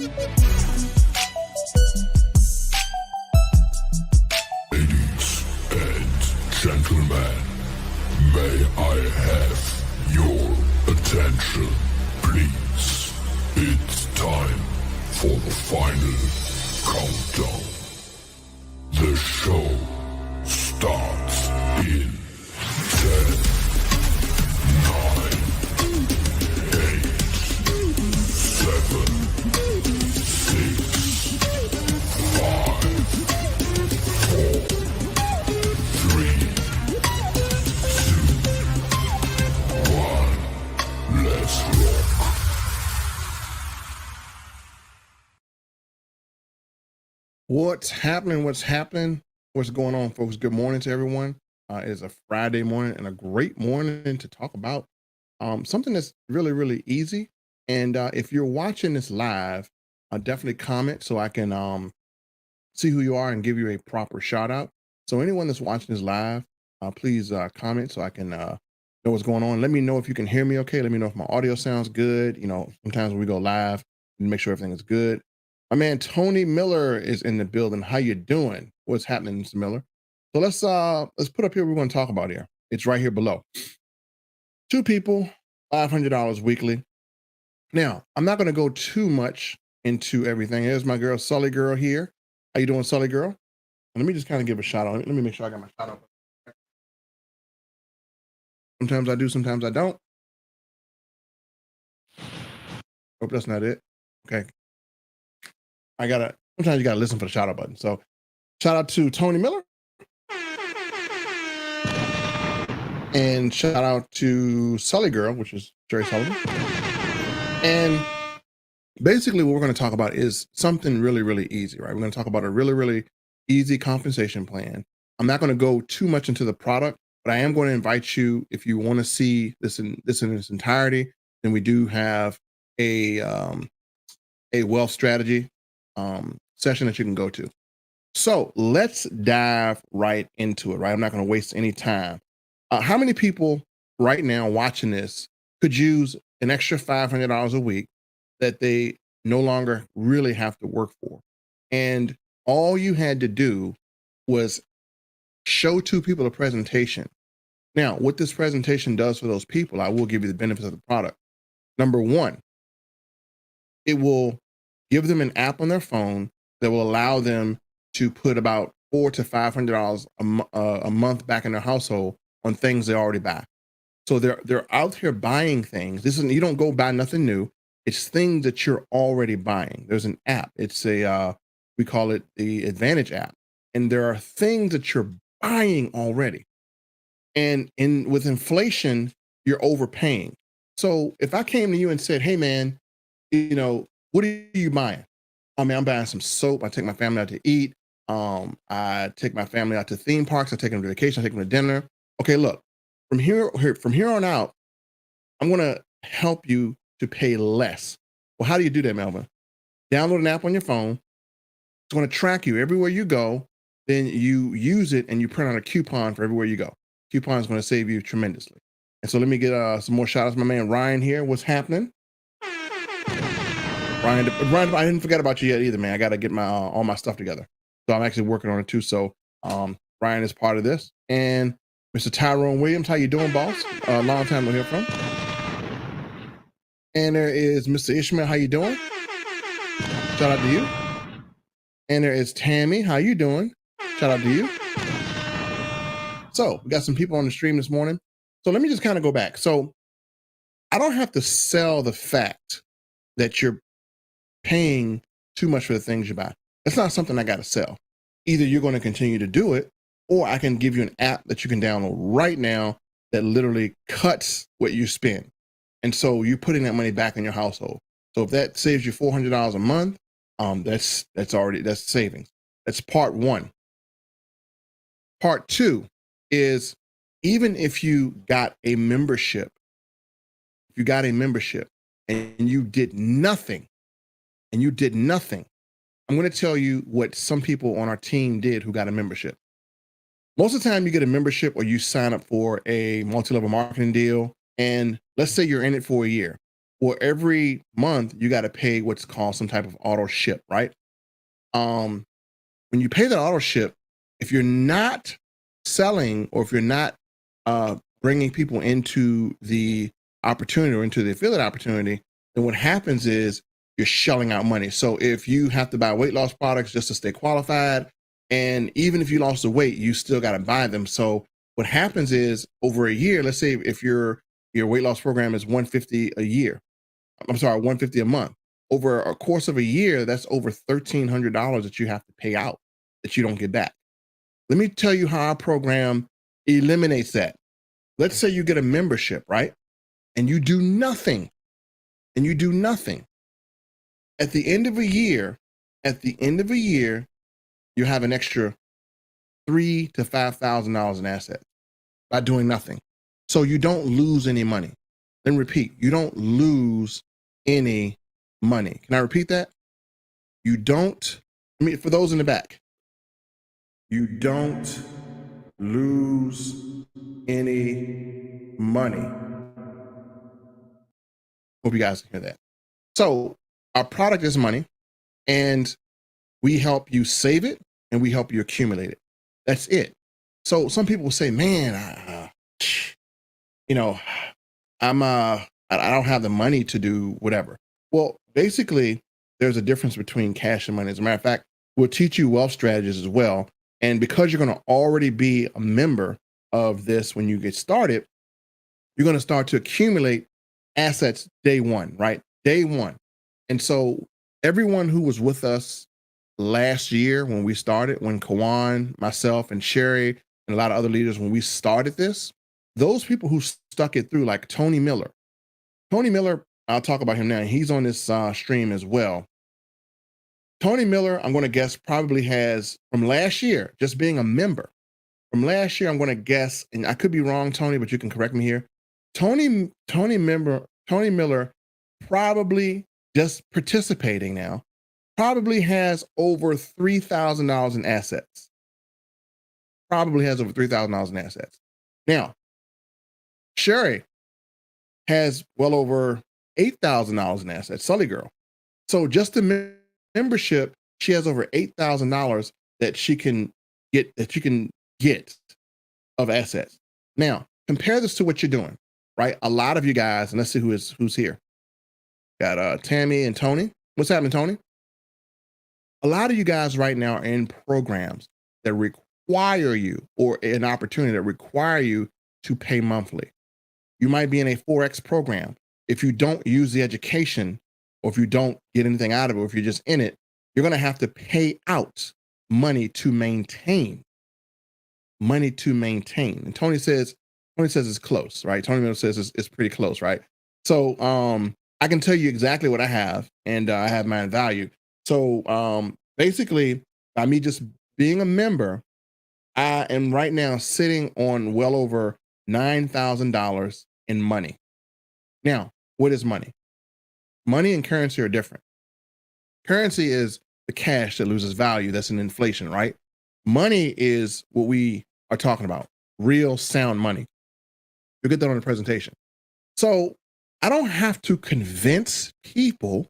Ladies and gentlemen, may I have your attention, please? It's time for the final countdown. The show starts in 10, 9, 8, 7, 6, 5, 4, 3, 2, 1. Let's rock. What's happening? What's happening? What's going on, folks? Good morning to everyone. It is a Friday morning and a great morning to talk about something that's really, really easy. And if you're watching this live, definitely comment so I can see who you are and give you a proper shout out. So anyone that's watching this live, please comment so I can know what's going on. Let me know if you can hear me okay. Let me know if my audio sounds good. You know, sometimes when we go live, we make sure everything is good. My man Tony Miller is in the building. How you doing? What's happening, Mr. Miller? So let's put up here what we're going to talk about here. It's right here below. 2 people, $500 weekly. Now, I'm not going to go too much into everything. There's my girl, Sully Girl here. How you doing, Sully Girl? Let me just kind of give a shout out. Let me make sure I got my shout out. Sometimes I do, sometimes I don't. Hope that's not it. Okay. Sometimes you gotta listen for the shout out button. So shout out to Tony Miller. And shout out to Sully Girl, which is Jerry Sullivan. And basically what we're going to talk about is something really, really easy, right? We're going to talk about a really, really easy compensation plan. I'm not going to go too much into the product, but I am going to invite you, if you want to see this in its entirety, then we do have a wealth strategy session that you can go to. So let's dive right into it, right? I'm not going to waste any time. How many people right now watching this could use an extra $500 a week that they no longer really have to work for? And all you had to do was show 2 people a presentation. Now, what this presentation does for those people, I will give you the benefits of the product. Number 1, it will give them an app on their phone that will allow them to put about $400 to $500 a month back in their household on things they already buy. So they're out here buying things. You don't go buy nothing new. It's things that you're already buying. There's an app. It's we call it the Advantage app. And there are things that you're buying already. And with inflation, you're overpaying. So if I came to you and said, hey man, what are you buying? I mean, I'm buying some soap. I take my family out to eat. I take my family out to theme parks. I take them to vacation. I take them to dinner. Okay, look, from here on out, I'm going to help you to pay less. Well, how do you do that, Melvin? Download an app on your phone. It's going to track you everywhere you go. Then you use it and you print out a coupon for everywhere you go. Coupon is going to save you tremendously. And so let me get some more shout outs. My man Ryan here. What's happening? Ryan, I didn't forget about you yet either, man. I got to get my all my stuff together. So I'm actually working on it too. So Ryan is part of this. And Mr. Tyrone Williams, how you doing, boss? Long time to hear from. And there is Mr. Ishmael, how you doing? Shout out to you. And there is Tammy, how you doing? Shout out to you. So we got some people on the stream this morning. So let me just kind of go back. So I don't have to sell the fact that you're paying too much for the things you buy. It's not something I got to sell. Either you're going to continue to do it, or I can give you an app that you can download right now that literally cuts what you spend. And so you're putting that money back in your household. So if that saves you $400 a month, that's savings. That's part 1. Part 2 is, even if you got a membership, and you did nothing, I'm going to tell you what some people on our team did who got a membership. Most of the time you get a membership or you sign up for a multi-level marketing deal, and let's say you're in it for a year. Well, every month you got to pay what's called some type of auto ship, right? Um, when you pay the auto ship, if you're not selling or if you're not bringing people into the opportunity or into the affiliate opportunity, then what happens is you're shelling out money. So if you have to buy weight loss products just to stay qualified, and even if you lost the weight, you still got to buy them. So what happens is over a year, let's say if your weight loss program is 150 a year, I'm sorry, 150 a month. Over a course of a year, that's over $1,300 that you have to pay out that you don't get back. Let me tell you how our program eliminates that. Let's say you get a membership, right? And you do nothing, and you do nothing. At the end of a year, you have an extra $3,000 to $5,000 in assets by doing nothing. So you don't lose any money. Then repeat, you don't lose any money. Can I repeat that? You don't, I mean, for those in the back, you don't lose any money. Hope you guys can hear that. So our product is money, and we help you save it and we help you accumulate it. That's it. So some people will say, man, you know, I don't have the money to do whatever. Well, basically, there's a difference between cash and money. As a matter of fact, we'll teach you wealth strategies as well. And because you're going to already be a member of this when you get started, you're going to start to accumulate assets day one, right? Day one. And so everyone who was with us last year when we started, when Kawan, myself, and Sherry, and a lot of other leaders, when we started this, those people who stuck it through, like Tony Miller. Tony Miller, I'll talk about him now. He's on this stream as well. Tony Miller, I'm going to guess, probably has, from last year, just being a member, from last year, I'm going to guess, and I could be wrong, Tony, but you can correct me here. Tony Miller probably, just participating now, probably has over $3,000 in assets. Probably has over $3,000 in assets. Now, Sherry has well over $8,000 in assets, Sully Girl. So just the membership, she has over $8,000 that she can get of assets. Now, compare this to what you're doing, right? A lot of you guys, and let's see who's here. Got Tammy and Tony. What's happening, Tony? A lot of you guys right now are in programs that require you, or an opportunity that require you to pay monthly. You might be in a Forex program. If you don't use the education, or if you don't get anything out of it, or if you're just in it, you're going to have to pay out money to maintain. Money to maintain. And Tony says it's close, right? Tony Miller says it's pretty close, right? So I can tell you exactly what I have, and I have mine valued. So basically, by me just being a member, I am right now sitting on well over $9,000 in money. Now, what is money? Money and currency are different. Currency is the cash that loses value. That's an inflation, right? Money is what we are talking about, real sound money. You'll get that on the presentation. So I don't have to convince people,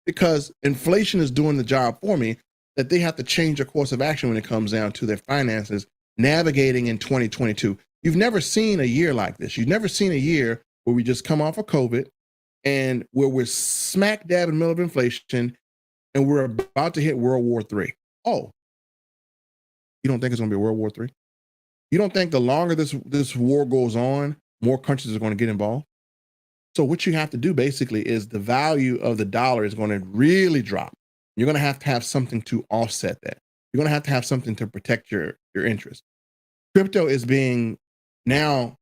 because inflation is doing the job for me, that they have to change their course of action when it comes down to their finances, navigating in 2022. You've never seen a year like this. You've never seen a year where we just come off of COVID and where we're smack dab in the middle of inflation and we're about to hit World War III. Oh, you don't think it's going to be World War III? You don't think the longer this war goes on, more countries are going to get involved? So what you have to do basically is the value of the dollar is going to really drop. You're going to have something to offset that. You're going to have something to protect your interest. Crypto is being now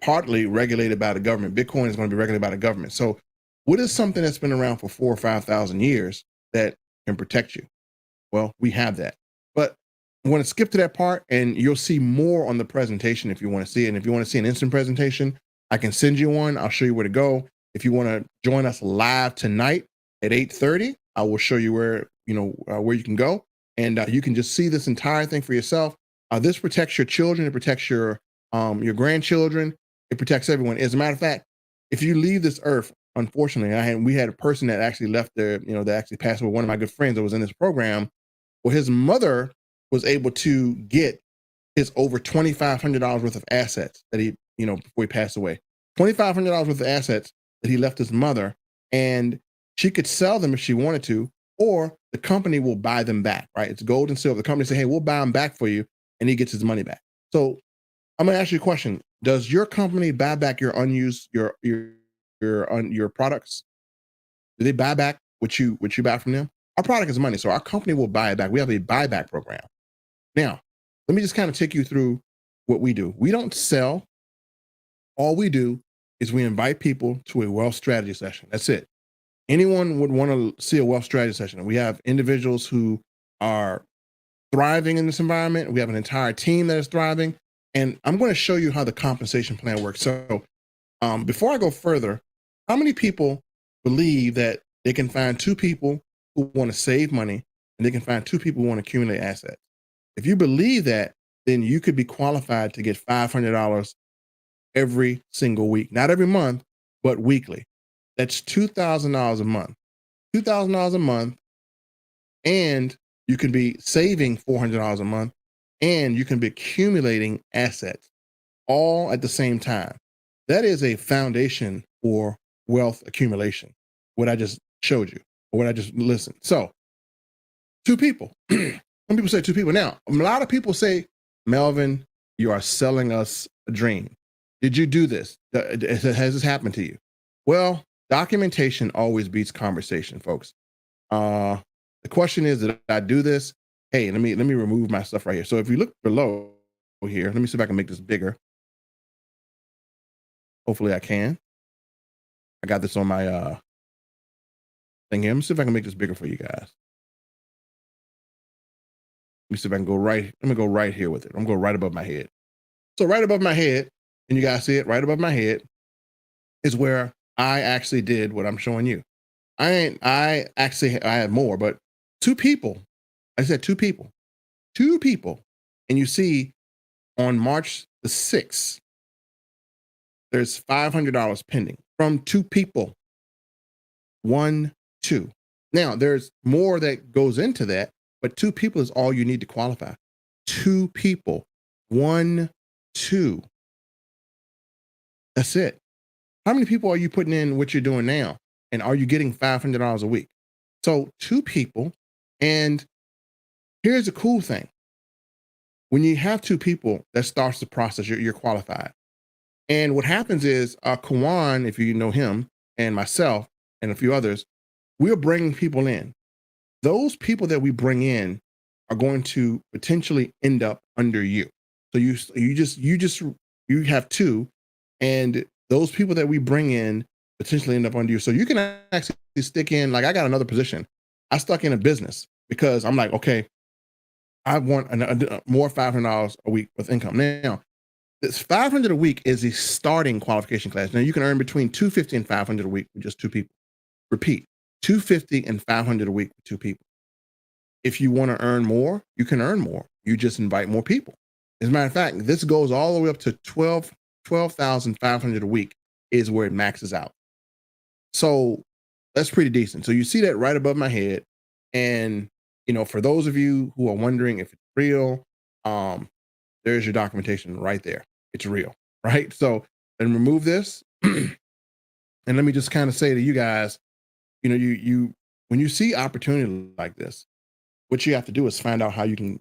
partly regulated by the government. Bitcoin is going to be regulated by the government. So what is something that's been around for 4,000 or 5,000 years that can protect you? Well, we have that. But I'm going to skip to that part, and you'll see more on the presentation if you want to see it. And if you want to see an instant presentation, I can send you one. I'll show you where to go. If you want to join us live tonight at 8:30, I will show you where you can go, and you can just see this entire thing for yourself. This protects your children. It protects your grandchildren. It protects everyone. As a matter of fact, if you leave this earth, unfortunately, we had a person that actually left there, that actually passed away. One of my good friends that was in this program. Well, his mother was able to get his over $2,500 worth of assets that he, before he passed away. $2,500 worth of assets that he left his mother, and she could sell them if she wanted to, or the company will buy them back. Right? It's gold and silver. The company say, "Hey, we'll buy them back for you," and he gets his money back. So I'm gonna ask you a question: does your company buy back your unused your products? Do they buy back what you buy from them? Our product is money, so our company will buy it back. We have a buyback program. Now, let me just kind of take you through what we do. We don't sell. All we do is we invite people to a wealth strategy session. That's it. Anyone would want to see a wealth strategy session. We have individuals who are thriving in this environment. We have an entire team that is thriving. And I'm going to show you how the compensation plan works. So before I go further, how many people believe that they can find two people who want to save money and they can find two people who want to accumulate assets? If you believe that, then you could be qualified to get $500 every single week, not every month, but weekly. That's $2,000 a month. $2,000 a month, and you can be saving $400 a month, and you can be accumulating assets all at the same time. That is a foundation for wealth accumulation, what I just showed you, or what I just listened. So, two people. Some people say two people. Now, a lot of people say, Melvin, you are selling us a dream. Did you do this? Has this happened to you? Well, documentation always beats conversation, folks. The question is, did I do this? Hey, let me remove my stuff right here. So if you look below here, let me see if I can make this bigger. Hopefully I can. I got this on my thing here. Let me see if I can make this bigger for you guys. Let me see if I can go right. Let me go right here with it. I'm going to go right above my head. So right above my head, and you guys see it right above my head, is where I actually did what I'm showing you. I had more, but two people. I said two people. And you see on March the 6th, there's $500 pending from two people. 1, 2. Now there's more that goes into that, but two people is all you need to qualify. Two people. 1, 2. That's it. How many people are you putting in what you're doing now? And are you getting $500 a week? So two people. And here's the cool thing. When you have two people, that starts the process. You're qualified. And what happens is Kawan, if you know him, and myself, and a few others, we're bringing people in. Those people that we bring in are going to potentially end up under you. So you have two, and those people that we bring in potentially end up under you. So you can actually stick in, like I got another position. I stuck in a business because I'm like, okay, I want more $500 a week with income. Now, this $500 a week is the starting qualification class. Now you can earn between $250 and $500 a week with just two people. Repeat, $250 and $500 a week with two people. If you want to earn more, you can earn more. You just invite more people. As a matter of fact, this goes all the way up to $12,500 a week is where it maxes out. So that's pretty decent. So you see that right above my head. And, for those of you who are wondering if it's real, there's your documentation right there. It's real, right? So then remove this. And let me just kind of say to you guys, you when you see opportunity like this, what you have to do is find out how you can,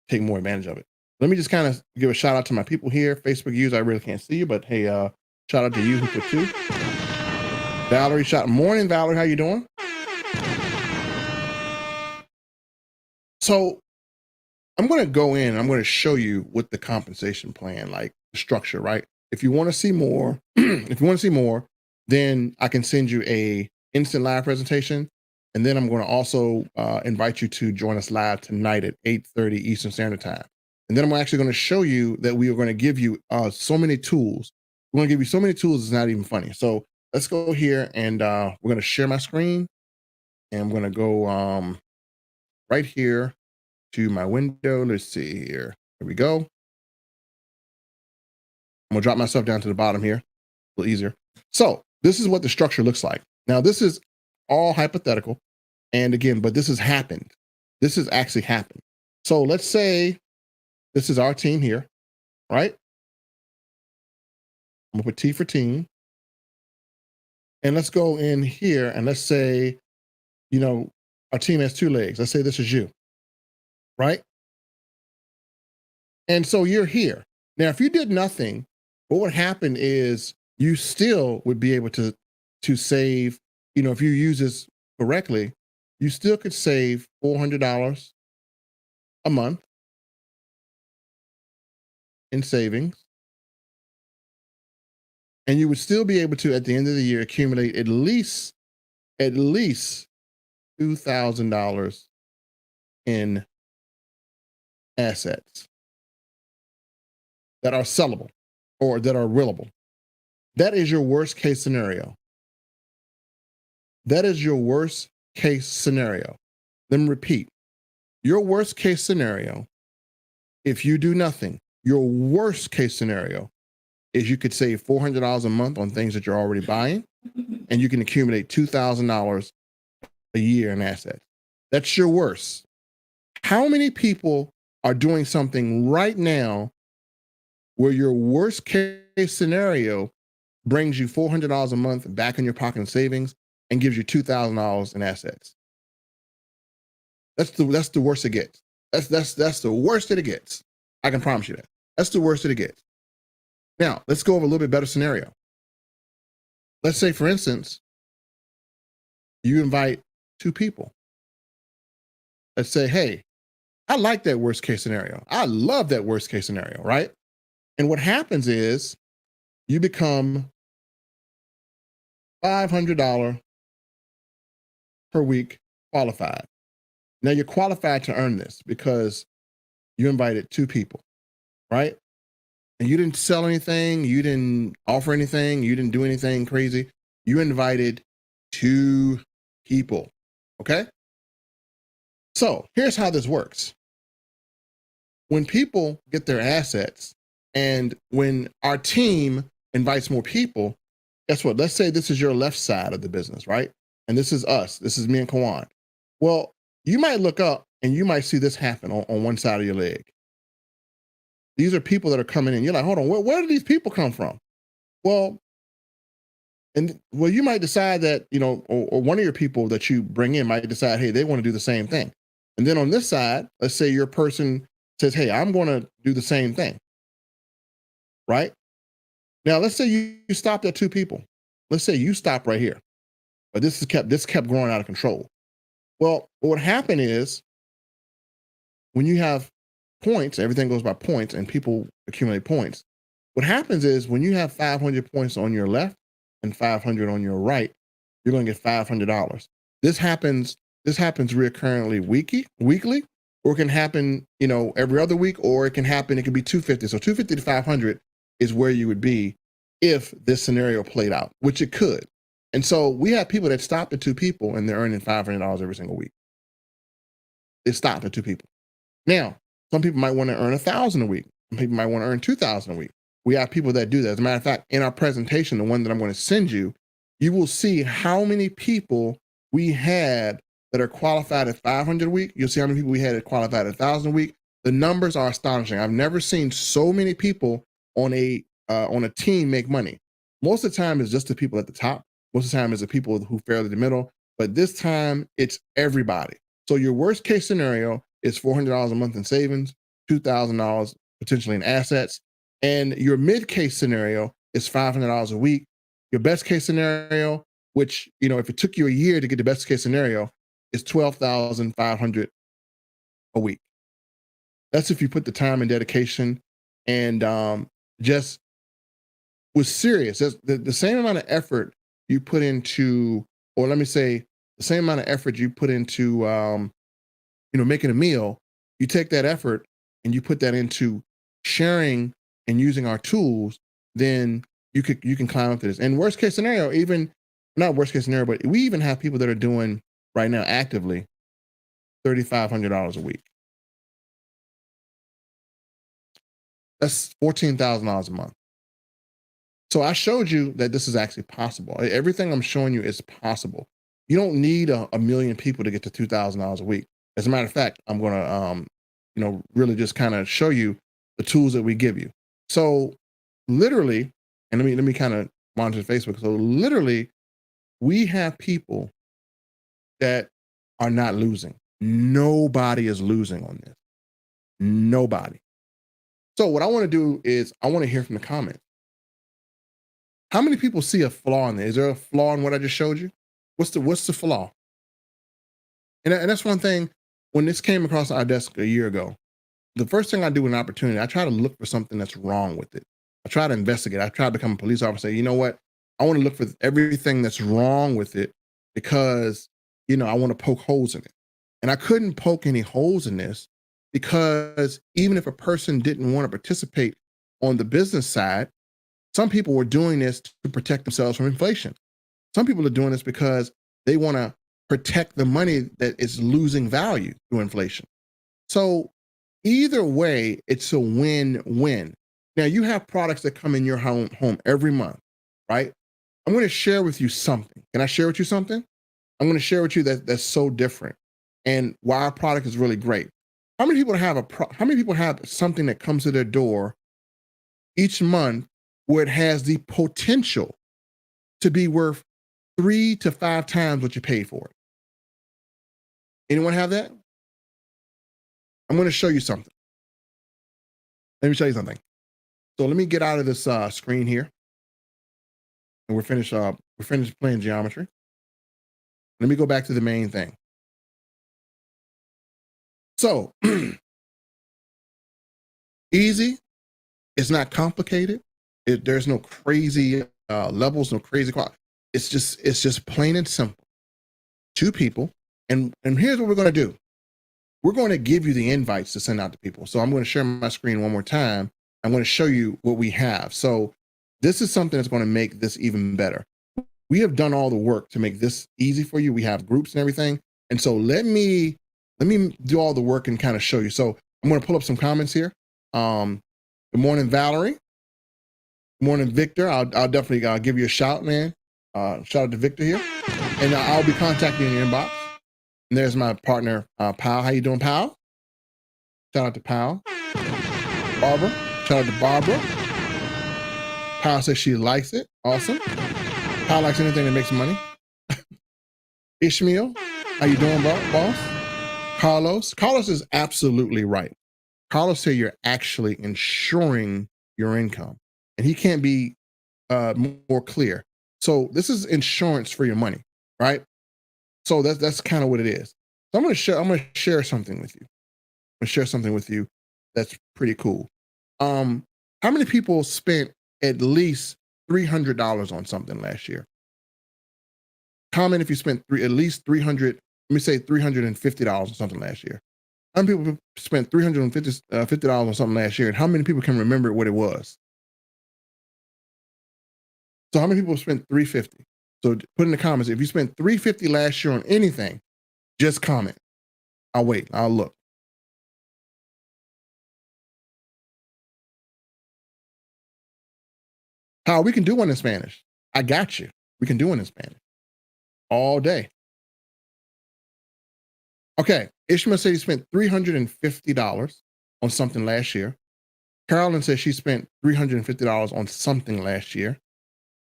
take more advantage of it. Let me just kind of give a shout out to my people here, Facebook users. I really can't see you, but hey, shout out to you who put two. Valerie, morning, Valerie. How you doing? So I'm going to go in. I'm going to show you what the compensation plan, like the structure, right? If you want to see more, then I can send you a instant live presentation. And then I'm going to also invite you to join us live tonight at 8:30 Eastern Standard Time. And then I'm actually going to show you that we are going to give you so many tools. We're going to give you so many tools, it's not even funny. So let's go here and we're going to share my screen. And I'm going to go right here to my window. Let's see here. Here we go. I'm going to drop myself down to the bottom here. A little easier. So This is what the structure looks like. Now, this is all hypothetical. And again, but this has happened. This has actually happened. So let's say this is our team here, right? I'm gonna put T for team. And let's go in here and let's say, our team has two legs. Let's say this is you, right? And so you're here. Now, if you did nothing, what would happen is you still would be able to save, if you use this correctly, you still could save $400 a month in savings. And you would still be able to, at the end of the year, accumulate at least $2,000 in assets that are sellable or that are willable. That is your worst case scenario. That is your worst case scenario. Let me repeat. Your worst case scenario, if you do nothing, your worst case scenario is you could save $400 a month on things that you're already buying, and you can accumulate $2,000 a year in assets. That's your worst. How many people are doing something right now where your worst case scenario brings you $400 a month back in your pocket in savings and gives you $2,000 in assets? That's the worst it gets. That's the worst that it gets. I can promise you that. That's the worst that it gets. Now, let's go over a little bit better scenario. Let's say, for instance, you invite two people. Let's say, hey, I like that worst case scenario. I love that worst case scenario, right? And what happens is you become $500 per week qualified. Now you're qualified to earn this because you invited two people, right? And you didn't sell anything, you didn't offer anything, you didn't do anything crazy. You invited two people, okay? So here's how this works. When people get their assets and when our team invites more people, guess what? Let's say this is your left side of the business, right? And this is us. This is me and Kawan. Well, you might look up and you might see this happen on one side of your leg. These are people that are coming in. You're like, hold on, where do these people come from? Well, you might decide that, or one of your people that you bring in might decide, hey, they want to do the same thing. And then on this side, let's say your person says, hey, I'm going to do the same thing, right? Now, let's say you stopped at two people. Let's say you stop right here, but this kept growing out of control. Well, what would happen is when you have points, everything goes by points and people accumulate points. What happens is when you have 500 points on your left and 500 on your right, you're going to get $500. This happens recurrently weekly, or it can happen, every other week, or it can be 250. So 250 to 500 is where you would be if this scenario played out, which it could. And so we have people that stopped at two people and they're earning $500 every single week. They stopped at two people. Now, some people might want to earn $1,000 a week. Some people might want to earn $2,000 a week. We have people that do that. As a matter of fact, in our presentation, the one that I'm going to send you, you will see how many people we had that are qualified at $500 a week. You'll see how many people we had that qualified at $1,000 a week. The numbers are astonishing. I've never seen so many people on a team make money. Most of the time, it's just the people at the top. Most of the time, it's the people who fairly the middle. But this time, it's everybody. So your worst case scenario is $400 a month in savings, $2,000 potentially in assets. And your mid case scenario is $500 a week. Your best case scenario, which, if it took you a year to get the best case scenario, is $12,500 a week. That's if you put the time and dedication and just was serious. The same amount of effort you put into, or let me say, the same amount of effort you put into, making a meal, you take that effort and you put that into sharing and using our tools, then you can climb up to this. And worst case scenario, even not worst case scenario, but we even have people that are doing right now actively $3,500 a week. That's $14,000 a month. So I showed you that this is actually possible. Everything I'm showing you is possible. You don't need a million people to get to $2,000 a week. As a matter of fact, I'm going to, really just kind of show you the tools that we give you. So literally, and let me kind of monitor Facebook. So literally, we have people that are not losing. Nobody is losing on this. Nobody. So what I want to do is I want to hear from the comments. How many people see a flaw in there? Is there a flaw in what I just showed you? What's the flaw? And that's one thing. When this came across our desk a year ago, the first thing I do with an opportunity, I try to look for something that's wrong with it. I try to investigate. I try to become a police officer. You know what? I want to look for everything that's wrong with it because, I want to poke holes in it. And I couldn't poke any holes in this because even if a person didn't want to participate on the business side, some people were doing this to protect themselves from inflation. Some people are doing this because they want to protect the money that is losing value through inflation. So either way, it's a win-win. Now you have products that come in your home every month, right? I'm going to share with you something. Can I share with you something? I'm going to share with you that's so different and why our product is really great. How many people have something that comes to their door each month where it has the potential to be worth 3 to 5 times what you paid for it? Anyone have that? I'm going to show you something. Let me show you something. So let me get out of this screen here, and we're finished playing geometry. Let me go back to the main thing. So easy. It's not complicated. There's no crazy levels, no crazy quality. It's just plain and simple. 2 people, and here's what we're going to do. We're going to give you the invites to send out to people. So I'm going to share my screen one more time. I'm going to show you what we have. So this is something that's going to make this even better. We have done all the work to make this easy for you. We have groups and everything. And so let me do all the work and kind of show you. So I'm going to pull up some comments here. Good morning, Valerie. Good morning, Victor. I'll definitely give you a shout, man. Shout out to Victor here. And I'll be contacting you in your inbox. And there's my partner, Powell. How you doing, Powell? Shout out to Powell. Barbara. Shout out to Barbara. Powell says she likes it. Awesome. Powell likes anything that makes money. Ishmael. How you doing, boss? Carlos. Carlos is absolutely right. Carlos said you're actually insuring your income. And he can't be more clear. So this is insurance for your money, right? So that's kind of what it is. So I'm gonna share something with you. I'm gonna share something with you that's pretty cool. How many people spent at least $300 on something last year? Comment if you spent at least 300. Let me say $350 on something last year. How many people spent $350 on something last year? And how many people can remember what it was? So how many people spent $350? So put in the comments if you spent $350 last year on anything. Just comment. I'll wait. I'll look. How we can do one in Spanish. I got you. We can do one in Spanish all day. Okay. Ishmael said he spent $350 on something last year. Carolyn said she spent $350 on something last year.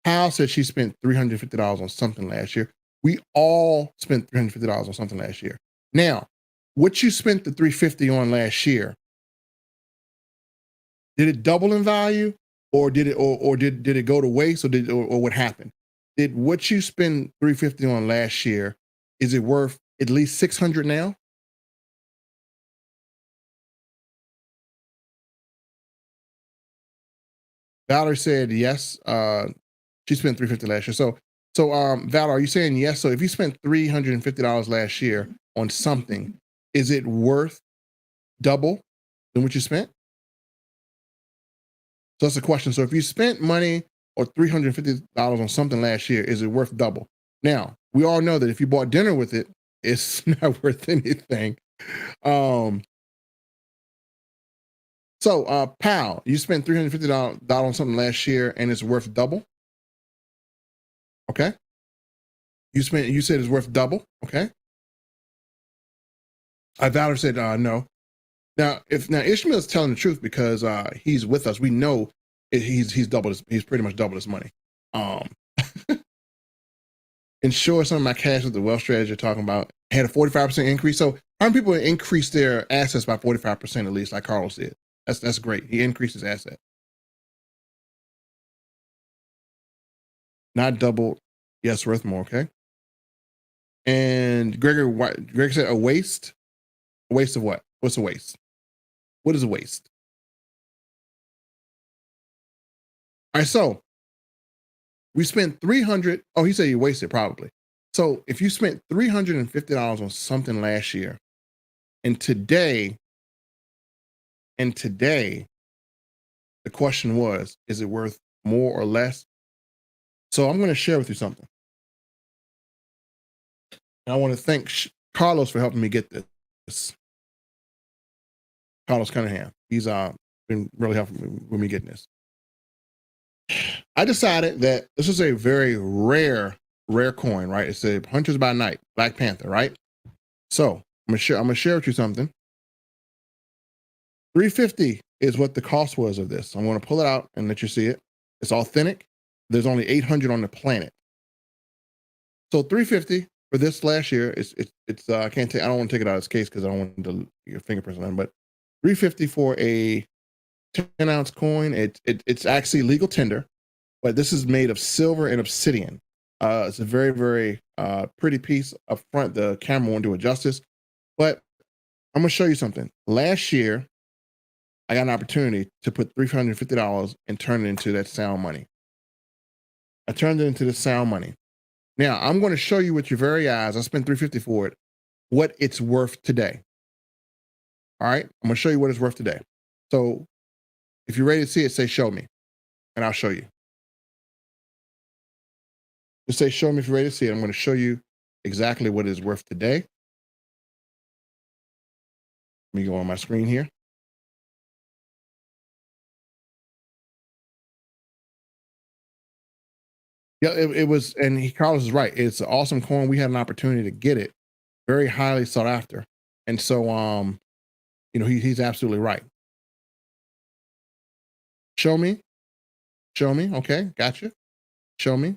Hal said she spent $350 on something last year. We all spent $350 on something last year. Now, what you spent the $350 on last year, did it double in value, or did it go to waste, or what happened? Did what you spend $350 on last year, is it worth at least $600 now? Valerie said yes. She spent $350 last year. So Valerie, are you saying yes? So if you spent $350 last year on something, is it worth double than what you spent? So that's the question. So if you spent money or $350 on something last year, is it worth double? Now, we all know that if you bought dinner with it, it's not worth anything. So, pal, you spent $350 on something last year and it's worth double. Okay. You said it's worth double. Okay. Valor said, no. Now Ishmael's telling the truth because he's with us. We know he's pretty much doubled his money. Um, ensure some of my cash with the wealth strategy you're talking about had a 45% increase. So how many people increased their assets by 45% at least, like Carlos did? That's great. He increased his asset. Not doubled. Yes, worth more. Okay. And Greg said a waste. A waste of what? What's a waste? What is a waste? All right. So we spent 300. Oh, he said you wasted probably. So if you spent $350 on something last year, and today, the question was, is it worth more or less? So I'm going to share with you something. And I want to thank Carlos for helping me get this. Carlos Cunningham. He's been really helping with me getting this. I decided that this is a very rare coin, right? It's a Hunters by Night, Black Panther, right? So I'm gonna share with you something. 350 is what the cost was of this. I'm gonna pull it out and let you see it. It's authentic. There's only 800 on the planet. So 350 for this last year. It's I can't take. I don't want to take it out of its case because I don't want your fingerprints on it. But 350 for a 10-ounce coin. It's actually legal tender, but this is made of silver and obsidian. It's a very, very pretty piece up front. The camera won't do it justice, but I'm gonna show you something. Last year, I got an opportunity to put $350 and turn it into that sound money. I turned it into the sound money. Now I'm going to show you with your very eyes. I spent $350 for it. What it's worth today. All right, I'm going to show you what it's worth today. So if you're ready to see it, say show me, and I'll show you. Just say show me if you're ready to see it. I'm going to show you exactly what it is worth today. Let me go on my screen here. Yeah, it was, and Carlos is right. It's an awesome coin. We had an opportunity to get it, very highly sought after, and so he's absolutely right. Show me, okay, gotcha. Show me.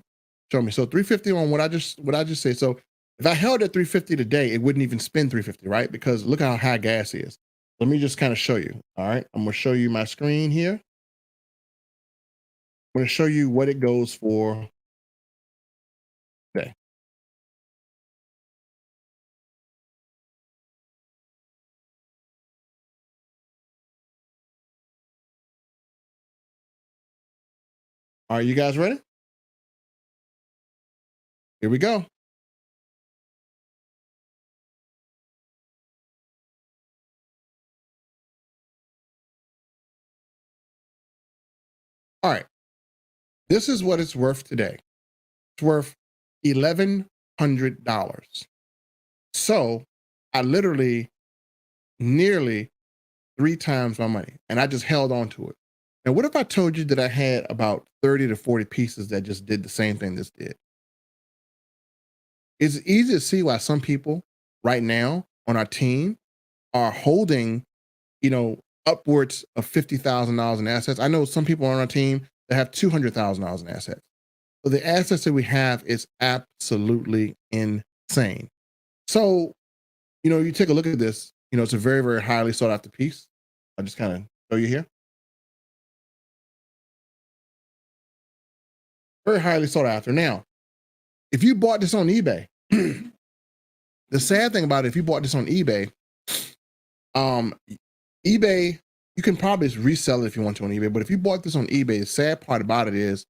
So 350 on what I just said. So if I held at 350 today, it wouldn't even spend 350, right? Because look how high gas is. Let me just kind of show you. All right, I'm gonna show you my screen here. I'm gonna show you what it goes for today. Are you guys ready? Here we go. All right. This is what it's worth today. It's worth $1,100. So I literally nearly 3 times my money, and I just held on to it. Now, what if I told you that I had about 30 to 40 pieces that just did the same thing this did? It's easy to see why some people right now on our team are holding, upwards of $50,000 in assets. I know some people on our team that have $200,000 in assets. So the assets that we have is absolutely insane. So, you take a look at this, it's a very, very highly sought after piece. I'll just kind of show you here. Very highly sought after. Now, if you bought this on eBay, the sad thing about it, if you bought this on eBay, eBay, you can probably resell it if you want to on eBay. But if you bought this on eBay, the sad part about it is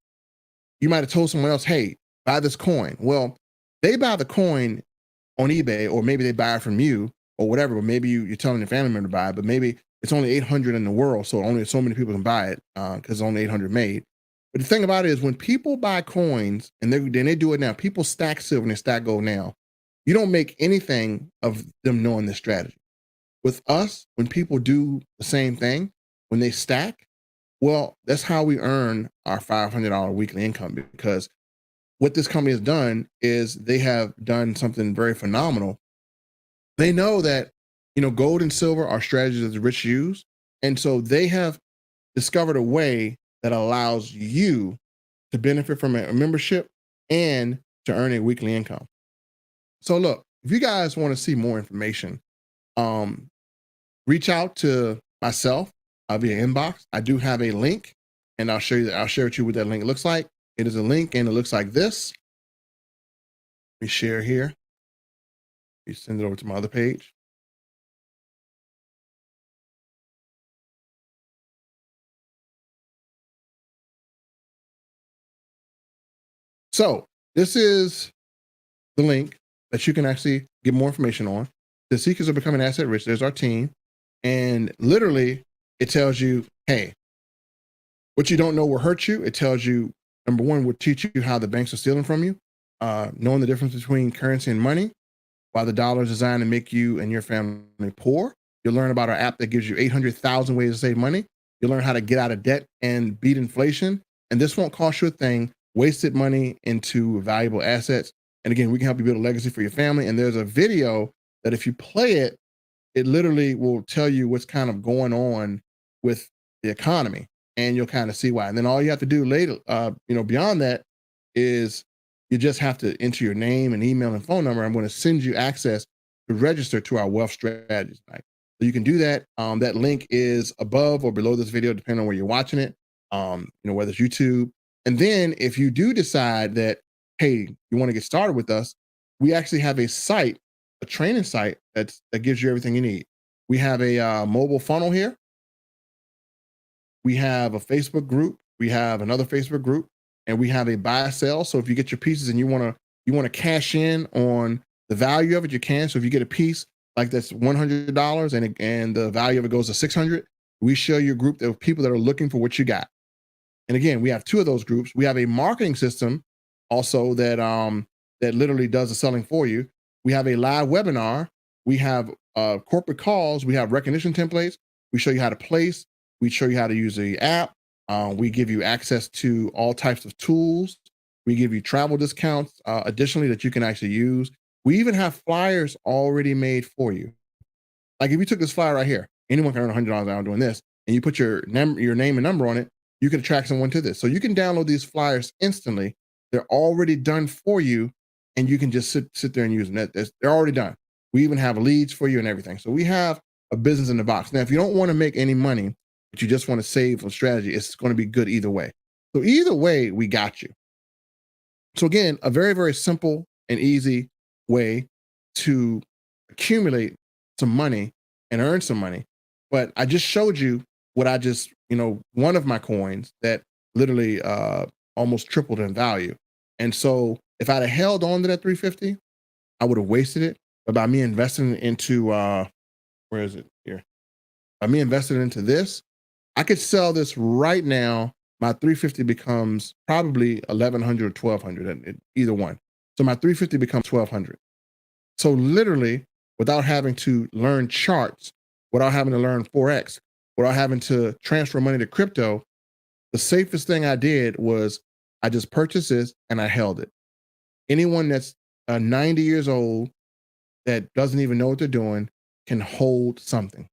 you might have told someone else, hey, buy this coin. Well, they buy the coin on eBay, or maybe they buy it from you or whatever, but maybe you're telling your family member to buy it, but maybe it's only 800 in the world, so only so many people can buy it because only 800 made. But the thing about it is when people buy coins, and then they do it now, people stack silver and they stack gold now. You don't make anything of them knowing this strategy. With us, when people do the same thing, when they stack, well, that's how we earn our $500 weekly income, because what this company has done is they have done something very phenomenal. They know that, gold and silver are strategies that the rich use. And so they have discovered a way that allows you to benefit from a membership and to earn a weekly income. So look, if you guys want to see more information, um, reach out to myself via inbox. I do have a link, and I'll show you that. I'll share with you what that link looks like. It is a link, and it looks like this. Let me share here. You send it over to my other page. So this is the link that you can actually get more information on. The Secrets of Becoming Asset Rich. There's our team. And literally, it tells you, hey, what you don't know will hurt you. It tells you, number one, will teach you how the banks are stealing from you, knowing the difference between currency and money, why the dollar is designed to make you and your family poor. You'll learn about our app that gives you 800,000 ways to save money. You'll learn how to get out of debt and beat inflation. And this won't cost you a thing. Wasted money into valuable assets. And again, we can help you build a legacy for your family. And there's a video that if you play it, it literally will tell you what's kind of going on with the economy, and you'll kind of see why. And then all you have to do later, beyond that, is you just have to enter your name and email and phone number. I'm going to send you access to register to our wealth strategies night. So you can do that. That link is above or below this video, depending on where you're watching it. Whether it's YouTube. And then if you do decide that, hey, you want to get started with us, we actually have a site, a training site that gives you everything you need. We have a mobile funnel here. We have a Facebook group. We have another Facebook group, and we have a buy sell. So if you get your pieces and you want to cash in on the value of it, you can. So if you get a piece like that's $100 and the value of it goes to 600, we show you a group of people that are looking for what you got. And again, we have two of those groups. We have a marketing system also that literally does the selling for you. We have a live webinar. We have corporate calls. We have recognition templates. We show you how to place. We show you how to use the app. We give you access to all types of tools. We give you travel discounts, additionally, that you can actually use. We even have flyers already made for you. Like if you took this flyer right here, anyone can earn $100 an hour doing this, and you put your name and number on it, you can attract someone to this. So you can download these flyers instantly. They're already done for you, and you can just sit there and use them. They're already done. We even have leads for you and everything. So we have a business in the box. Now, if you don't want to make any money, but you just want to save on strategy, it's going to be good either way. So either way, we got you. So again, a very, very simple and easy way to accumulate some money and earn some money. But I just showed you what I just, one of my coins that literally almost tripled in value. And so if I'd have held on to that 350, I would have wasted it. But by me investing into, where is it here? By me investing into this, I could sell this right now. My 350 becomes probably 1,100 or 1,200, either one. So my 350 becomes 1,200. So literally, without having to learn charts, without having to learn Forex, without having to transfer money to crypto, the safest thing I did was I just purchased this and I held it. Anyone that's 90 years old that doesn't even know what they're doing can hold something.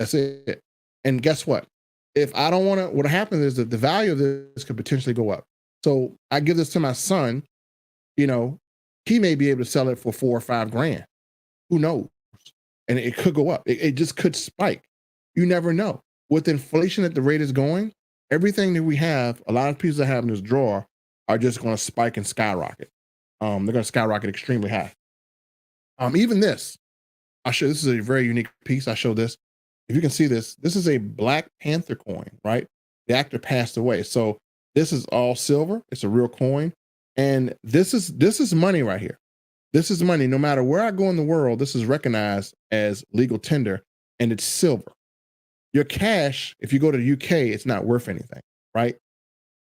That's it. And guess what? If I don't want to, what happens is that the value of this could potentially go up. So I give this to my son, he may be able to sell it for $4 or $5 grand. Who knows? And it could go up. It just could spike. You never know. With inflation at the rate it's going, everything that we have, a lot of pieces I have in this drawer are just going to spike and skyrocket. They're going to skyrocket extremely high. Even this, this is a very unique piece. I show this. If you can see this, this is a Black Panther coin, right? The actor passed away. So this is all silver. It's a real coin. And this is money right here. This is money. No matter where I go in the world, this is recognized as legal tender, and it's silver. Your cash, if you go to the UK, it's not worth anything, right?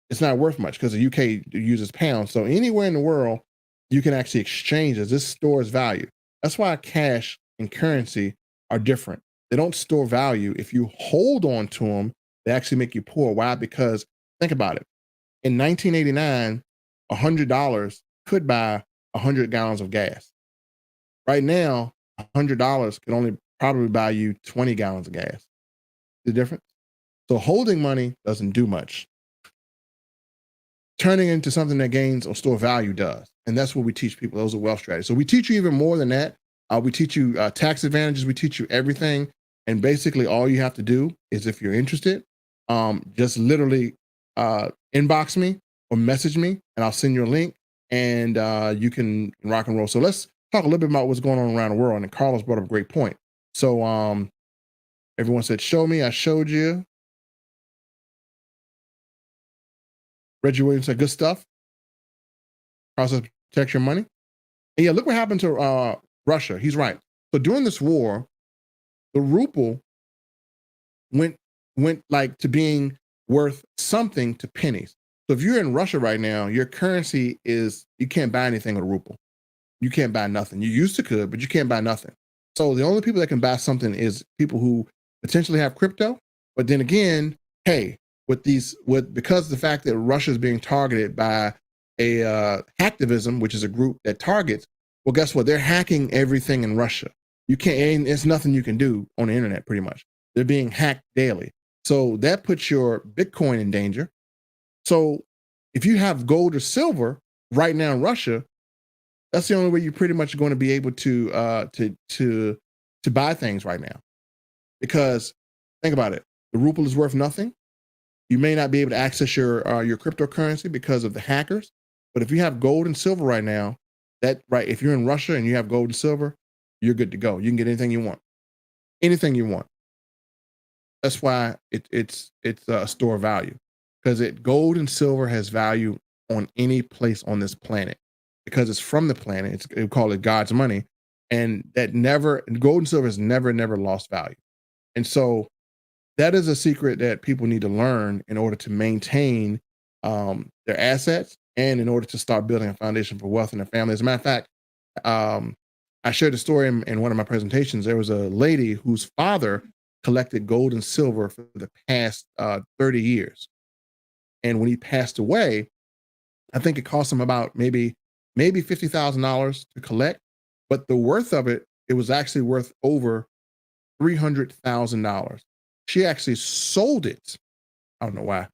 It's not worth much because the UK uses pounds. So anywhere in the world, you can actually exchange this. This stores value. That's why cash and currency are different. They don't store value. If you hold on to them, they actually make you poor. Why? Because think about it. In 1989, $100 could buy 100 gallons of gas. Right now, $100 can only probably buy you 20 gallons of gas. The difference? So holding money doesn't do much. Turning into something that gains or store value does. And that's what we teach people. Those are wealth strategies. So we teach you even more than that. We teach you tax advantages. We teach you everything. And basically all you have to do is, if you're interested, just literally inbox me or message me and I'll send you a link, and you can rock and roll. So let's talk a little bit about what's going on around the world. And Carlos brought up a great point. So everyone said, show me, I showed you. Reggie Williams said, good stuff. Process protects your money. And yeah, look what happened to Russia. He's right. So during this war, the ruble went like to being worth something to pennies. So if you're in Russia right now, your currency is, you can't buy anything with a ruble. You can't buy nothing. You used to could, but you can't buy nothing. So the only people that can buy something is people who potentially have crypto. But then again, hey, because of the fact that Russia is being targeted by a hacktivism, which is a group that targets, well, guess what? They're hacking everything in Russia. You can't, it's nothing you can do on the internet, pretty much. They're being hacked daily. So that puts your Bitcoin in danger. So if you have gold or silver right now in Russia, that's the only way you're pretty much going to be able to buy things right now. Because think about it, the ruble is worth nothing. You may not be able to access your cryptocurrency because of the hackers. But if you have gold and silver right now, if you're in Russia and you have gold and silver, you're good to go. You can get anything you want. Anything you want. That's why it's a store of value, because gold and silver has value on any place on this planet, because it's from the planet. We call it God's money, and gold and silver has never lost value. And so that is a secret that people need to learn in order to maintain their assets and in order to start building a foundation for wealth in their family. As a matter of fact, I shared a story in one of my presentations. There was a lady whose father collected gold and silver for the past 30 years. And when he passed away, I think it cost him about maybe $50,000 to collect, but the worth of it was actually worth over $300,000. She actually sold it. I don't know why.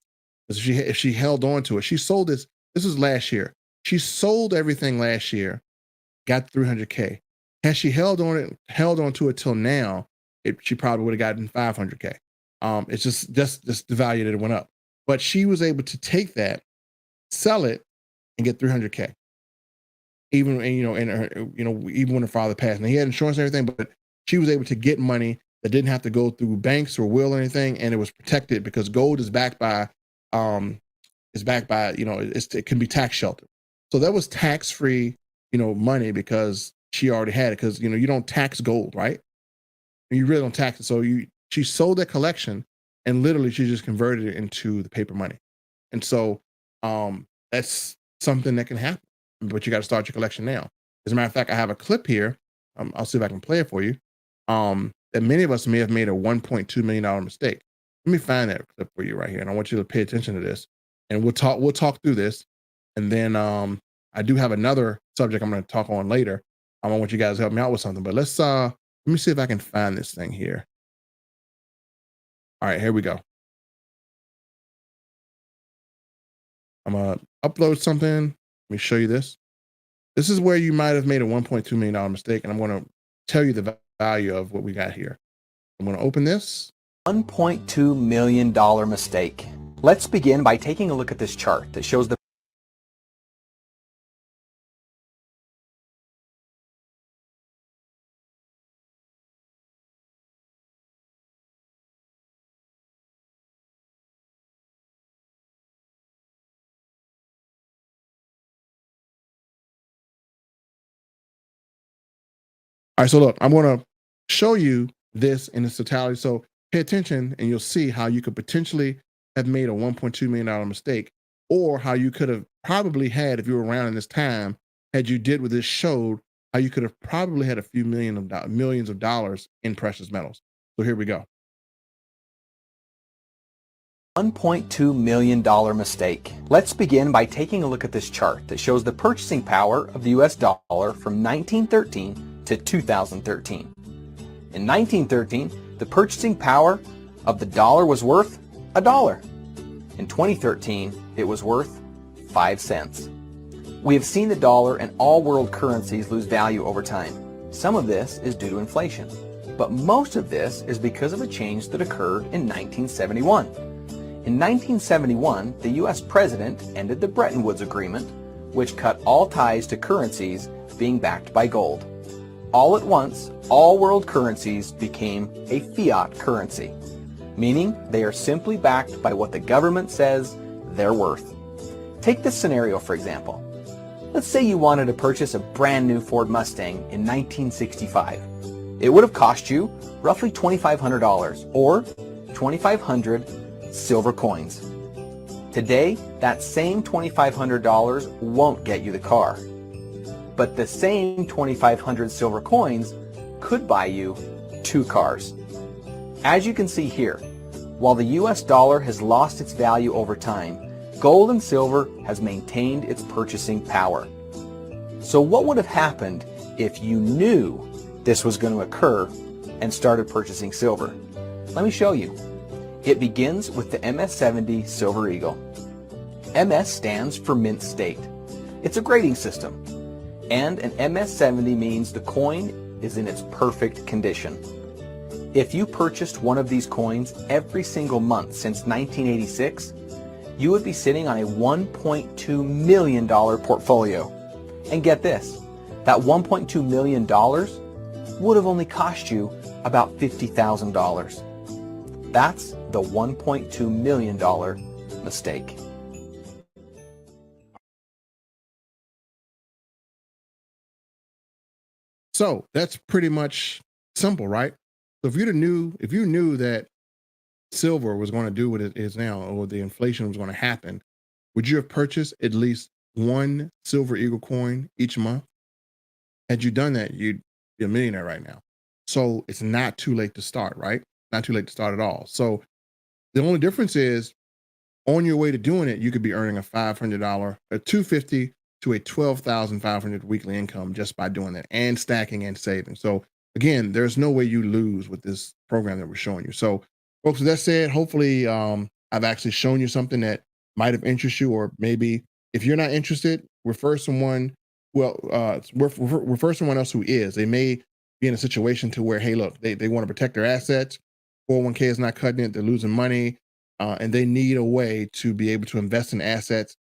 If she held on to it, she sold this. This was last year. She sold everything last year, got $300K. Had she held on to it till now, she probably would have gotten $500K. It's just the value that it went up. But she was able to take that, sell it, and get $300K. Even when her father passed, and he had insurance and everything, but she was able to get money that didn't have to go through banks or will or anything, and it was protected because gold is backed by it can be tax sheltered. So that was tax free, money, because she already had it. Because you don't tax gold, right? You really don't tax it. So she sold that collection, and literally she just converted it into the paper money. And so that's something that can happen, but you got to start your collection now. As a matter of fact, I have a clip here. I'll see if I can play it for you. That many of us may have made a $1.2 million mistake. Let me find that clip for you right here, and I want you to pay attention to this. And we'll talk through this, and then I do have another subject I'm going to talk on later. I want you guys to help me out with something, but let me see if I can find this thing here. All right, here we go. I'm gonna upload something. Let me show you this. This is where you might have made a $1.2 million mistake, and I'm going to tell you the value of what we got here. I'm going to open this. $1.2 million mistake. Let's begin by taking a look at this chart that shows the All right, so look, I'm going to show you this in its totality. So pay attention, and you'll see how you could potentially have made a $1.2 million mistake, or how you could have probably had, if you were around in this time, had you did what this showed, how you could have probably had a few millions of dollars in precious metals. So here we go. $1.2 million mistake. Let's begin by taking a look at this chart that shows the purchasing power of the US dollar from 1913 to 2013. In 1913, the purchasing power of the dollar was worth $1. In 2013, it was worth 5 cents. We have seen the dollar and all world currencies lose value over time. Some of this is due to inflation, but most of this is because of a change that occurred in 1971. In 1971, the U.S. president ended the Bretton Woods Agreement, which cut all ties to currencies being backed by gold. All at once, all world currencies became a fiat currency, meaning they are simply backed by what the government says they're worth. Take this scenario, for example. Let's say you wanted to purchase a brand new Ford Mustang in 1965. It would have cost you roughly $2,500 or 2,500 silver coins. Today, that same $2,500 won't get you the car, but the same 2,500 silver coins could buy you 2 cars. As you can see here, while the US dollar has lost its value over time, gold and silver has maintained its purchasing power. So what would have happened if you knew this was going to occur and started purchasing silver? Let me show you. It begins with the MS-70 Silver Eagle. MS stands for Mint State. It's a grading system, and an MS-70 means the coin is in its perfect condition. If you purchased one of these coins every single month since 1986, you would be sitting on a $1.2 million portfolio. And get this, that $1.2 million would have only cost you about $50,000. That's the $1.2 million mistake. So that's pretty much simple, right? So if you knew that silver was going to do what it is now, or the inflation was going to happen, would you have purchased at least one Silver Eagle coin each month? Had you done that, you'd be a millionaire right now. So it's not too late to start, right? Not too late to start at all. So the only difference is on your way to doing it, you could be earning a $500, a $250 to a $12,500 weekly income just by doing that and stacking and saving. So again, there's no way you lose with this program that we're showing you. So folks, with that said, hopefully I've actually shown you something that might have interested you, or maybe if you're not interested, refer someone, refer someone else who is. They may be in a situation to where, hey, look, they want to protect their assets. 401k is not cutting it. They're losing money. And they need a way to be able to invest in assets.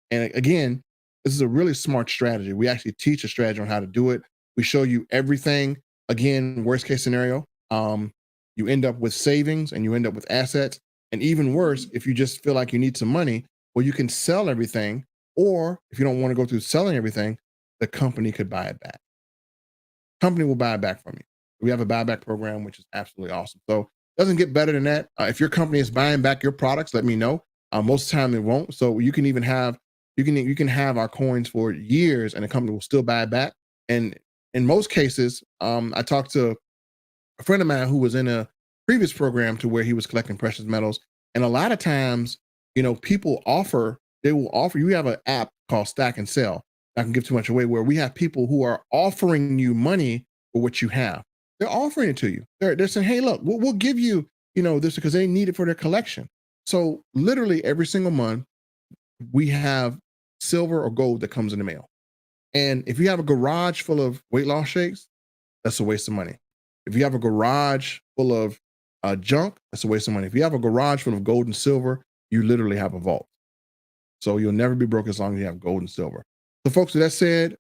And again, this is a really smart strategy. We actually teach a strategy on how to do it. We show you everything. Again, worst case scenario, you end up with savings and you end up with assets. And even worse, if you just feel like you need some money, well, you can sell everything. Or if you don't want to go through selling everything, the company could buy it back. Company will buy it back from you. We have a buyback program, which is absolutely awesome. So doesn't get better than that. If your company is buying back your products, let me know. Most of the time it won't. So you can even have you can have our coins for years, and the company will still buy it back. And in most cases, I talked to a friend of mine who was in a previous program to where he was collecting precious metals, and a lot of times, people they will offer. You have an app called Stack and Sell. I can give too much away. Where we have people who are offering you money for what you have. They're offering it to you. They're saying, hey, look, we'll give you, this because they need it for their collection. So literally every single month, we have silver or gold that comes in the mail. And if you have a garage full of weight loss shakes, that's a waste of money. If you have a garage full of junk, that's a waste of money. If you have a garage full of gold and silver, you literally have a vault. So you'll never be broke as long as you have gold and silver. So folks, with that said,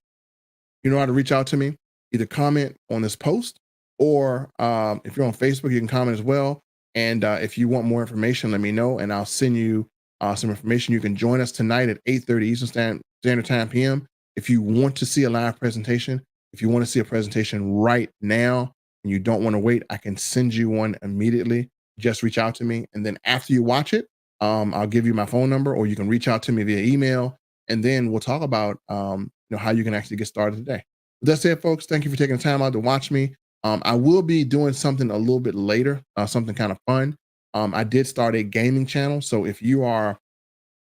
you know how to reach out to me. Either comment on this post, or if you're on Facebook, you can comment as well. And if you want more information, let me know, and I'll send you some information. You can join us tonight at 8:30 Eastern Standard Time PM. If you want to see a live presentation, if you want to see a presentation right now and you don't want to wait, I can send you one immediately. Just reach out to me. And then after you watch it, I'll give you my phone number, or you can reach out to me via email, and then we'll talk about how you can actually get started today. With that said, folks, thank you for taking the time out to watch me. I will be doing something a little bit later, something kind of fun. I did start a gaming channel. So if you are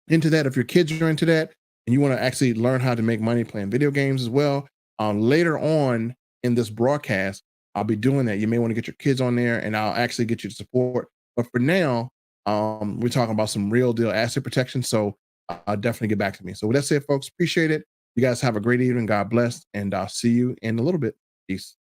into that, if your kids are into that, and you want to actually learn how to make money playing video games as well, later on in this broadcast, I'll be doing that. You may want to get your kids on there, and I'll actually get you to support. But for now, we're talking about some real deal asset protection. So definitely get back to me. So with that said, folks, appreciate it. You guys have a great evening. God bless, and I'll see you in a little bit. Peace.